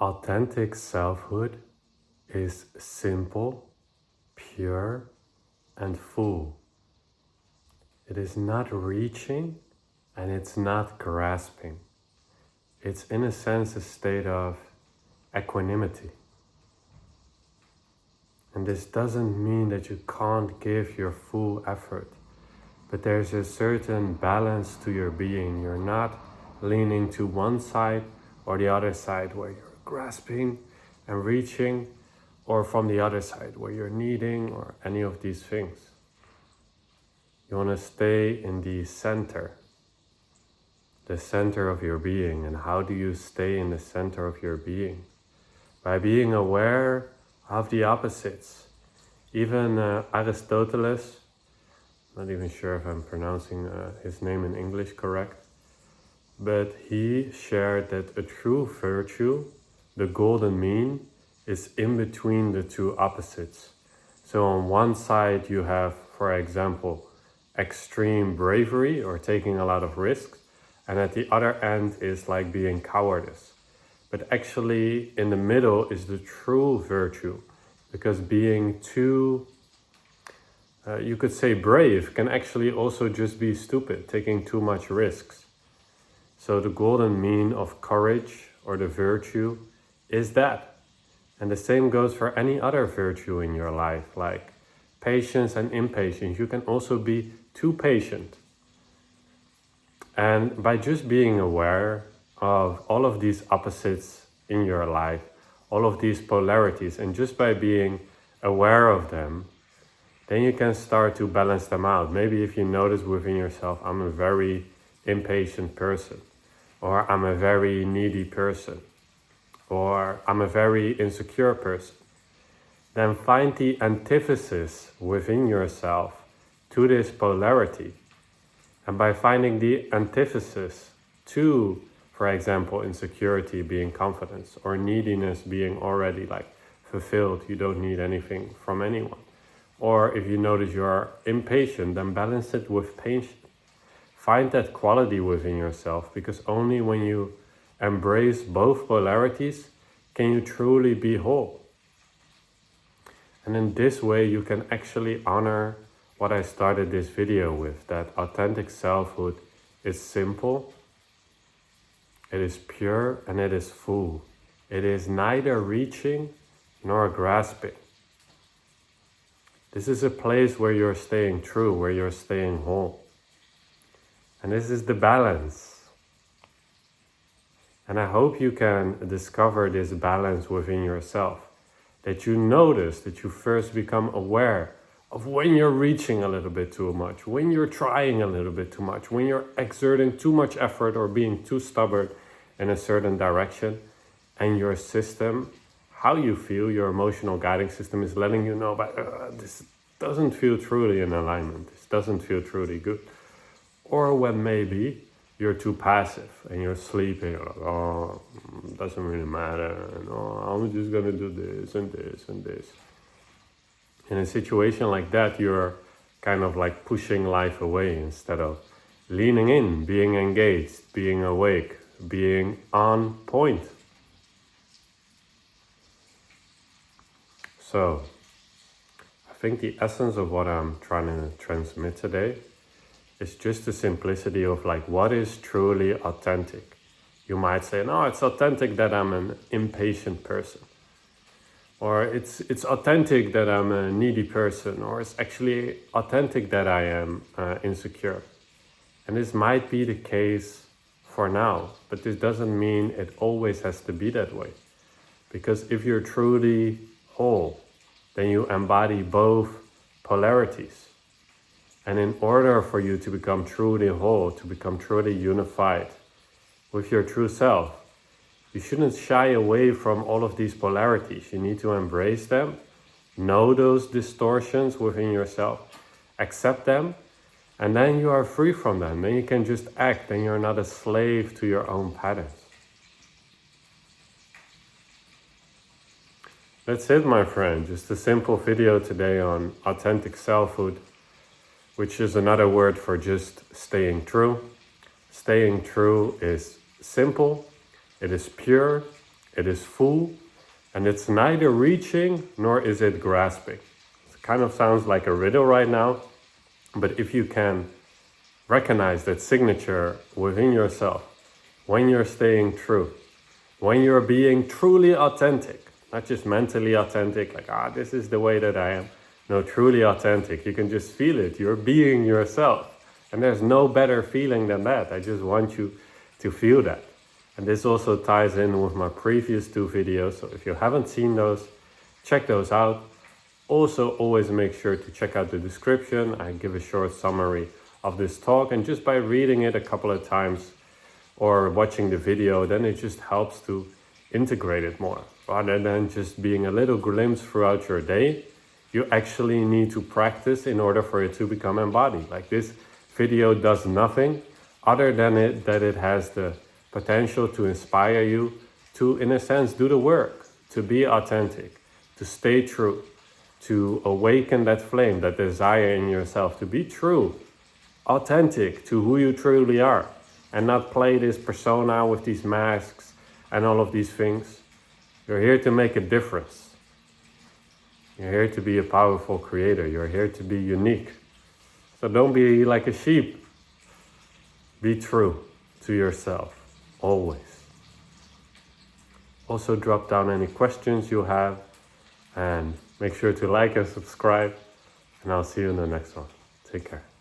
Authentic selfhood is simple, pure, and full. It is not reaching and it's not grasping. It's in a sense a state of equanimity. And this doesn't mean that you can't give your full effort, but there's a certain balance to your being. You're not leaning to one side or the other side where you're grasping and reaching, or from the other side where you're needing, or any of these things. You want to stay in the center of your being. And how do you stay in the center of your being? By being aware of the opposites. Even Aristoteles, not even sure if I'm pronouncing his name in English correct, but he shared that a true virtue, the golden mean, is in between the two opposites. So on one side you have, for example, extreme bravery or taking a lot of risks, and at the other end is like being cowardice. But actually in the middle is the true virtue, because being too, you could say brave, can actually also just be stupid, taking too much risks. So the golden mean of courage or the virtue is that. And the same goes for any other virtue in your life, like patience and impatience. You can also be too patient. And by just being aware of all of these opposites in your life, all of these polarities, and just by being aware of them, then you can start to balance them out. Maybe if you notice within yourself, I'm a very impatient person, or I'm a very needy person, or I'm a very insecure person, then find the antithesis within yourself to this polarity. And by finding the antithesis to, for example, insecurity being confidence, or neediness being already like fulfilled, you don't need anything from anyone. Or if you notice you are impatient, then balance it with patience. Find that quality within yourself, because only when you embrace both polarities can you truly be whole. And in this way you can actually honor what I started this video with, that authentic selfhood is simple, it is pure, and it is full. It is neither reaching nor grasping. This is a place where you're staying true, where you're staying whole. And this is the balance. And I hope you can discover this balance within yourself. That you notice, that you first become aware of when you're reaching a little bit too much, when you're trying a little bit too much, when you're exerting too much effort or being too stubborn in a certain direction, and your system, how you feel, your emotional guiding system is letting you know, but this doesn't feel truly in alignment, this doesn't feel truly good. Or when maybe you're too passive and you're sleeping, you're like, oh, it doesn't really matter, and oh, I'm just gonna do this and this and this. In a situation like that, you're kind of like pushing life away instead of leaning in, being engaged, being awake, being on point. So, I think the essence of what I'm trying to transmit today is just the simplicity of like, what is truly authentic? You might say, no, it's authentic that I'm an impatient person. Or it's authentic that I'm a needy person, or it's actually authentic that I am insecure. And this might be the case for now, but this doesn't mean it always has to be that way. Because if you're truly whole, then you embody both polarities. And in order for you to become truly whole, to become truly unified with your true self, you shouldn't shy away from all of these polarities. You need to embrace them, know those distortions within yourself, accept them, and then you are free from them. Then you can just act, and you're not a slave to your own patterns. That's it, my friend. Just a simple video today on authentic selfhood, which is another word for just staying true. Staying true is simple, it is pure, It is full, and it's neither reaching nor is it grasping. It kind of sounds like a riddle right now, but if you can recognize that signature within yourself, when you're staying true, when you're being truly authentic, not just mentally authentic, like, this is the way that I am. No, truly authentic. You can just feel it. You're being yourself. And there's no better feeling than that. I just want you to feel that. And this also ties in with my previous 2 videos. So if you haven't seen those, check those out. Also, always make sure to check out the description. I give a short summary of this talk. And just by reading it a couple of times or watching the video, then it just helps to integrate it more. Rather than just being a little glimpse throughout your day, you actually need to practice in order for it to become embodied. Like, this video does nothing other than that it has the potential to inspire you to, in a sense, do the work, to be authentic, to stay true, to awaken that flame, that desire in yourself, to be true, authentic to who you truly are, and not play this persona with these masks and all of these things. You're here to make a difference. You're here to be a powerful creator. You're here to be unique. So don't be like a sheep. Be true to yourself, always. Also drop down any questions you have, and make sure to like and subscribe, and I'll see you in the next one. Take care.